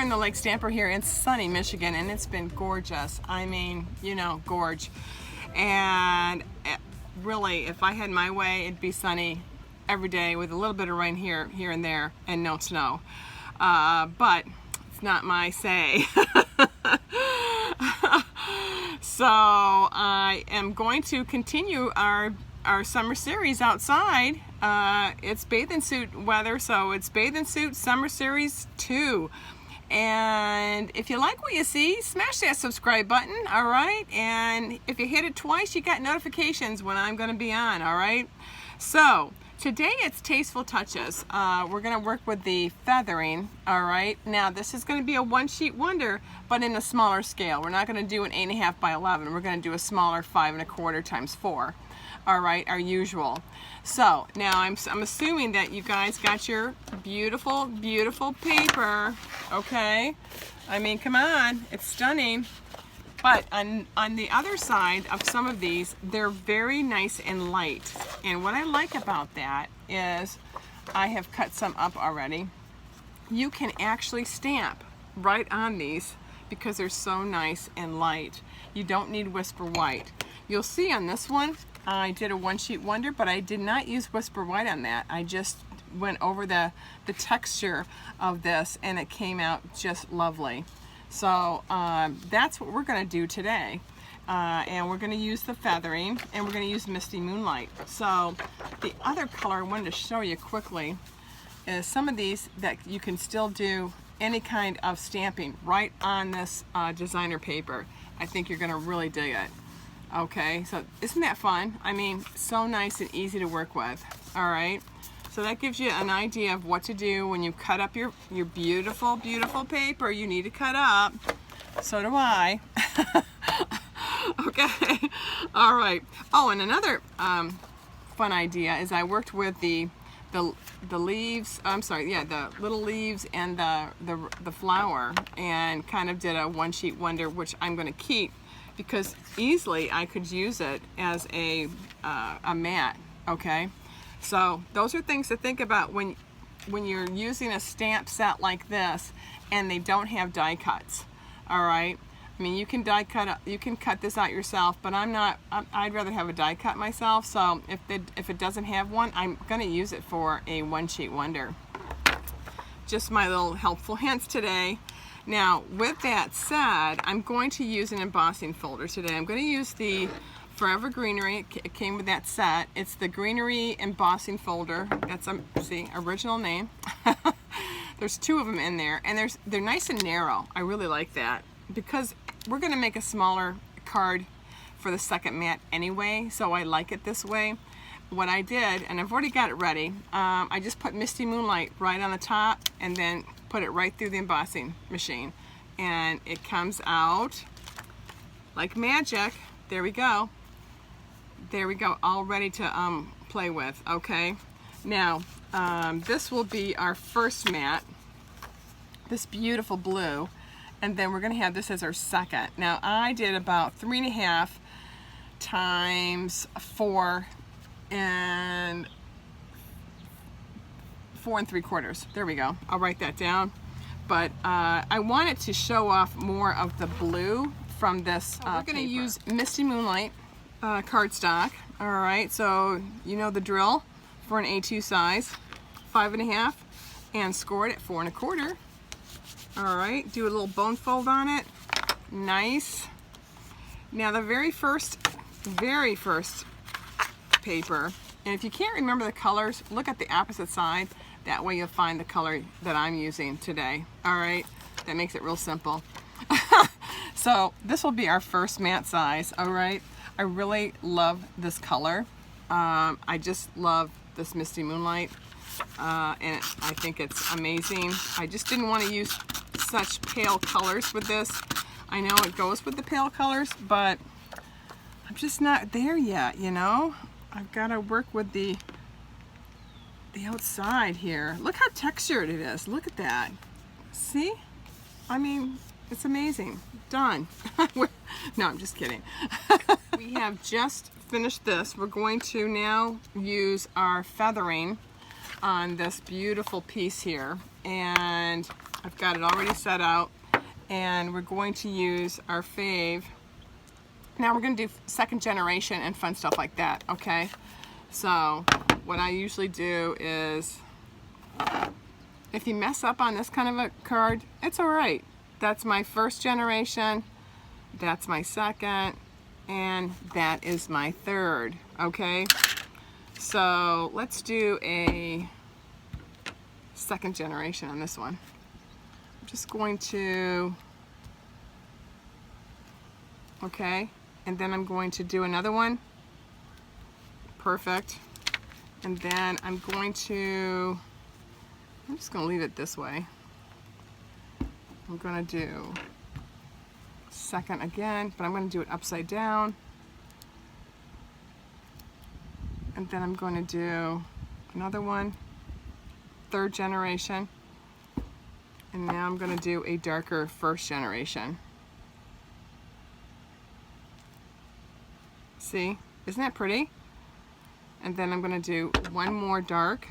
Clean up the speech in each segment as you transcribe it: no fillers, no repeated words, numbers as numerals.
in the Lake Stamper here in sunny Michigan, and it's been gorgeous. I mean, you know, gorge. And really, if I had my way, it'd be sunny every day with a little bit of rain here and there, and no snow. But it's not my say. So I am going to continue our summer series outside. It's bathing suit weather, so it's bathing suit summer series 2. And if you like what you see, smash that subscribe button, all right? And if you hit it twice, you got notifications when I'm going to be on, all right? So today it's Tasteful Touches. We're going to work with the feathering, all right? Now this is going to be a one-sheet wonder, but in a smaller scale. We're not going to do an 8.5 by 11. We're going to do a smaller 5.25 times 4. All right, our usual. So now I'm assuming that you guys got your beautiful, beautiful paper, okay? I mean, come on, it's stunning. But on the other side of some of these, they're very nice and light. And what I like about that is I have cut some up already. You can actually stamp right on these because they're so nice and light. You don't need Whisper White. You'll see on this one, I did a one-sheet wonder, but I did not use Whisper White on that. I just went over the texture of this, and it came out just lovely. So that's what we're going to do today. And we're going to use the feathering, and we're going to use Misty Moonlight. So the other color I wanted to show you quickly is some of these that you can still do any kind of stamping right on this designer paper. I think you're going to really dig it. Okay, so isn't that fun? I mean, so nice and easy to work with. All right, so that gives you an idea of what to do when you cut up your beautiful, beautiful paper. You need to cut up. So do I. Okay, all right. Oh, and another fun idea is I worked with the leaves. I'm sorry, yeah, the little leaves and the flower, and kind of did a one-sheet wonder, which I'm going to keep, because easily I could use it as a mat, okay? So those are things to think about when you're using a stamp set like this and they don't have die cuts, all right? I mean, you can die cut, you can cut this out yourself, but I'd rather have a die cut myself, so if it doesn't have one, I'm gonna use it for a one-sheet wonder. Just my little helpful hints today. Now, with that said, I'm going to use an embossing folder today. I'm going to use the Forever Greenery. It came with that set. It's the Greenery embossing folder. That's see, original name. There's 2 of them in there, and they're nice and narrow. I really like that because we're going to make a smaller card for the second mat anyway, so I like it this way. What I did, and I've already got it ready, I just put Misty Moonlight right on the top and then put it right through the embossing machine, and it comes out like magic. There we go, all ready to play with. Okay, now this will be our first mat, this beautiful blue, and then we're going to have this as our second. Now I did about 3.5 times 4 and 4 3/4. There we go. I'll write that down. But I wanted to show off more of the blue from this we're going to use Misty Moonlight cardstock. All right, so you know the drill for an A2 size, 5.5, and score it at 4 1/4. All right, do a little bone fold on it. Nice. Now the very first paper, and if you can't remember the colors, look at the opposite side. That way you'll find the color that I'm using today. All right, that makes it real simple. So this will be our first mat size. All right, I really love this color. I just love this Misty Moonlight, and I think it's amazing. I just didn't want to use such pale colors with this. I know it goes with the pale colors, but I'm just not there yet, you know? I've got to work with the outside here. Look how textured it is. Look at that. See? I mean, it's amazing. Done. No, I'm just kidding. We have just finished this. We're going to now use our feathering on this beautiful piece here. And I've got it already set out, and we're going to use our fave. Now we're going to do second generation and fun stuff like that, okay? So what I usually do is, if you mess up on this kind of a card, it's all right. That's my first generation, that's my second, and that is my third, okay? So let's do a second generation on this one. I'm just going to, okay, and then I'm going to do another one. Perfect. And then I'm just going to leave it this way. I'm going to do second again, but I'm going to do it upside down. And then I'm going to do another one, third generation. And now I'm going to do a darker first generation. See? Isn't that pretty? And then I'm going to do one more dark.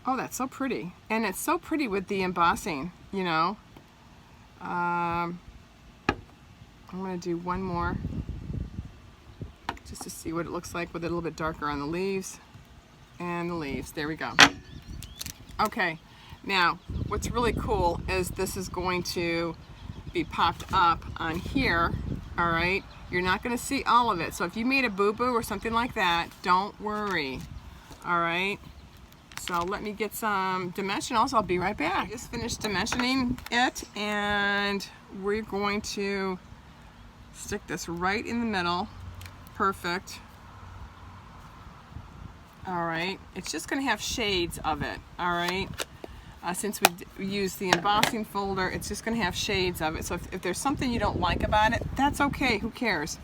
Oh, that's so pretty. And it's so pretty with the embossing, you know. I'm going to do one more just to see what it looks like with it a little bit darker on the leaves. And the leaves. There we go. Okay. Now, what's really cool is this is going to be popped up on here. All right. You're not going to see all of it. So if you made a boo-boo or something like that, don't worry. All right. So let me get some dimensionals. I'll be right back. I just finished dimensioning it, and we're going to stick this right in the middle. Perfect. All right. It's just going to have shades of it. All right. Since we use the embossing folder, it's just going to have shades of it. So if there's something you don't like about it, that's okay. Who cares?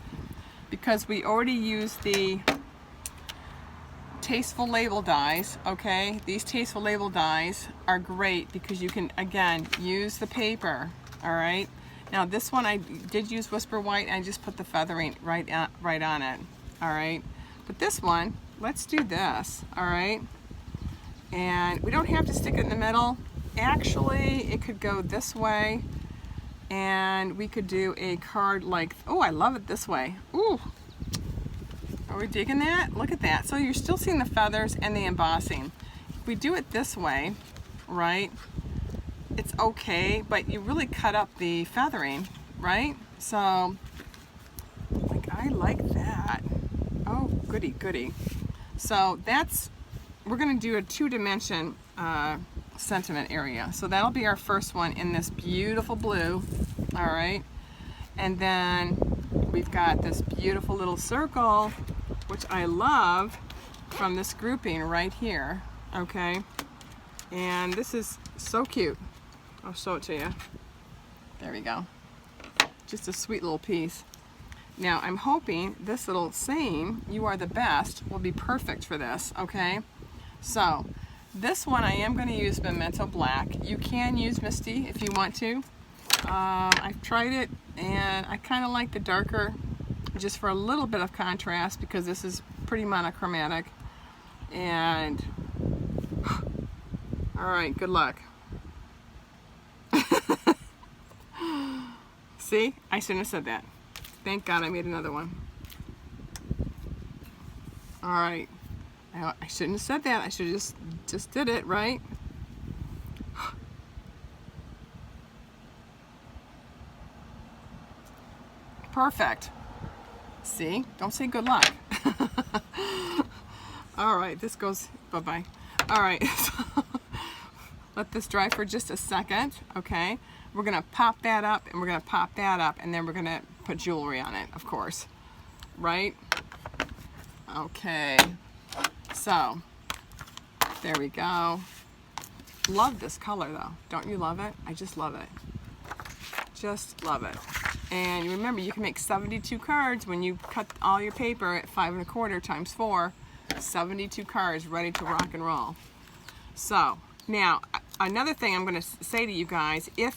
Because we already used the Tasteful label dies, okay? These Tasteful label dies are great because you can, again, use the paper, all right? Now this one I did use Whisper White, and I just put the feathering right on it, all right? But this one, let's do this, all right? And we don't have to stick it in the middle. Actually, it could go this way, and we could do a card like, oh, I love it this way. Ooh. Are we digging that? Look at that. So you're still seeing the feathers and the embossing. If we do it this way, right, it's okay, but you really cut up the feathering, right? So, like, I like that. Oh, goody, goody. So that's, we're going to do a 2-dimension sentiment area. So that'll be our first one in this beautiful blue, all right? And then we've got this beautiful little circle, which I love, from this grouping right here, okay? And this is so cute. I'll show it to you. There we go. Just a sweet little piece. Now I'm hoping this little saying, "You are the best," will be perfect for this, okay? So this one I am going to use Memento Black. You can use Misty if you want to. I've tried it, and I kind of like the darker just for a little bit of contrast because this is pretty monochromatic. And all right, good luck. See, I shouldn't have said that. Thank God I made another one. All right, I shouldn't have said that. I should have just did it, right? Perfect. See? Don't say good luck. All right, this goes bye-bye. All right, so let this dry for just a second, okay? We're going to pop that up, and we're going to pop that up, and then we're going to put jewelry on it, of course. Right? Okay. So, there we go. Love this color, though. Don't you love it? I just love it. Just love it. And remember, you can make 72 cards when you cut all your paper at 5 1/4 times 4. 72 cards ready to rock and roll. So, now, another thing I'm going to say to you guys, if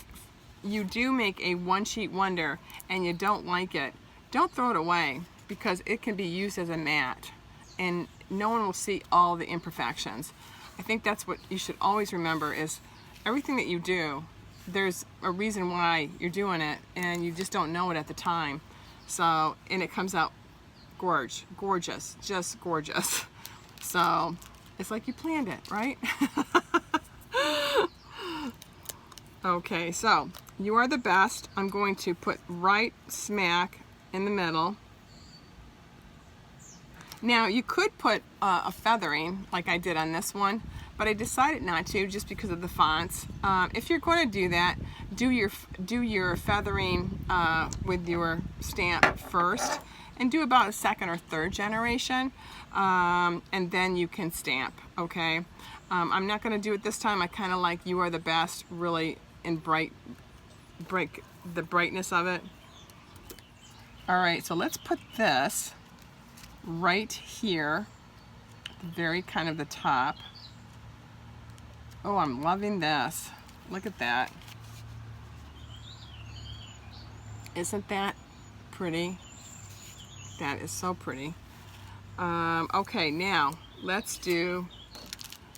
you do make a one-sheet wonder and you don't like it, don't throw it away because it can be used as a mat and no one will see all the imperfections. I think that's what you should always remember, is everything that you do, there's a reason why you're doing it, and you just don't know it at the time. So, and it comes out gorgeous, just gorgeous. So, it's like you planned it, right? Okay, so, you are the best. I'm going to put right smack in the middle. Now, you could put a feathering, like I did on this one, but I decided not to, just because of the fonts. If you're going to do that, do your feathering with your stamp first, and do about a second or third generation, and then you can stamp, okay? I'm not going to do it this time. I kind of like You Are the Best, really in the brightness of it. All right, so let's put this right here, very kind of the top. Oh, I'm loving this. Look at that. Isn't that pretty? That is so pretty. Okay, now let's do,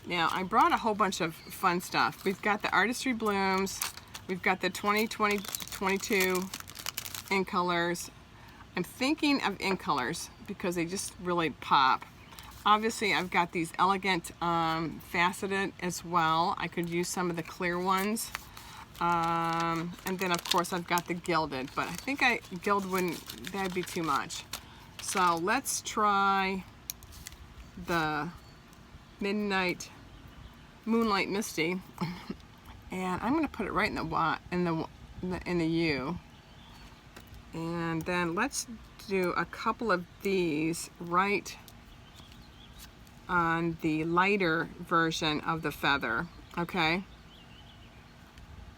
now I brought a whole bunch of fun stuff. We've got the Artistry Blooms, we've got the 2022 ink colors. I'm thinking of ink colors because they just really pop. Obviously, I've got these elegant faceted as well. I could use some of the clear ones. And then, of course, I've got the gilded. But I think gild wouldn't, that'd be too much. So let's try the Midnight Moonlight Misty. And I'm going to put it right in the U. And then let's do a couple of these right on the lighter version of the feather, okay?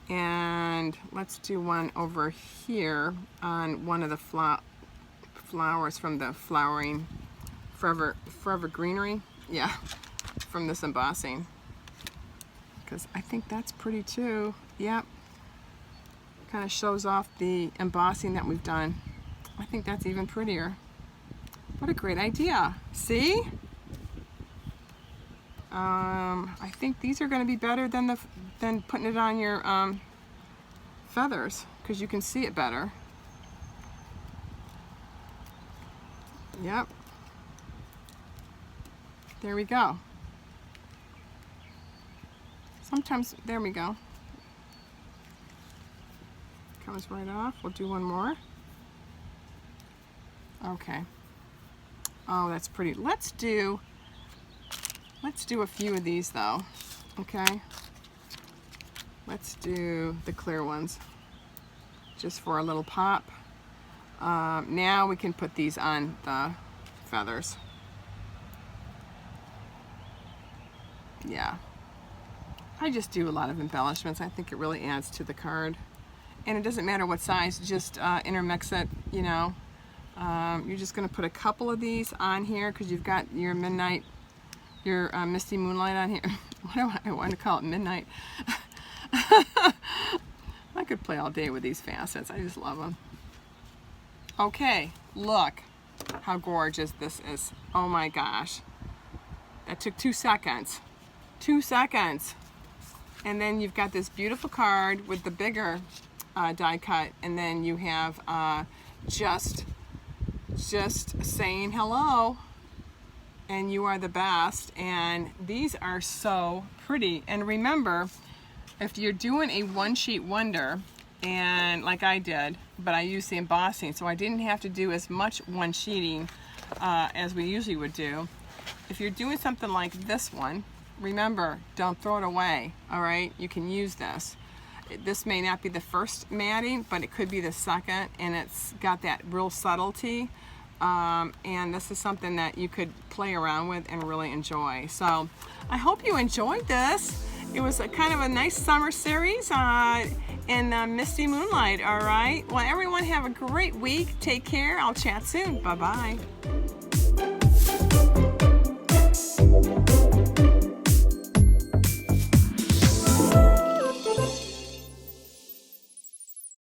And let's do one over here on one of the flowers from the Flowering Forever Greenery. Yeah, from this embossing. Because I think that's pretty too. Yep. Kind of shows off the embossing that we've done. I think that's even prettier. What a great idea. See? I think these are going to be better than putting it on your feathers, because you can see it better. Yep. There we go. Sometimes, there we go. Comes right off. We'll do one more. Okay. Oh, that's pretty. Let's do a few of these though. Okay. Let's do the clear ones, just for a little pop. Now we can put these on the feathers. Yeah. I just do a lot of embellishments. I think it really adds to the card. And it doesn't matter what size, just intermix it, you know. You're just going to put a couple of these on here because you've got your midnight, your Misty Moonlight on here. What do I want to call it? Midnight. I could play all day with these facets. I just love them. Okay, look how gorgeous this is. Oh my gosh. That took 2 seconds. 2 seconds. And then you've got this beautiful card with the bigger die cut, and then you have just saying hello, and you are the best. And these are so pretty. And remember, if you're doing a one sheet wonder, and like I did, but I used the embossing, so I didn't have to do as much one sheeting as we usually would do. If you're doing something like this one, remember, don't throw it away, all right? You can use this. This may not be the first matting, but it could be the second, and it's got that real subtlety. And this is something that you could play around with and really enjoy. So I hope you enjoyed this. It was a kind of a nice summer series in Misty Moonlight, all right? Well, everyone have a great week. Take care. I'll chat soon. Bye-bye.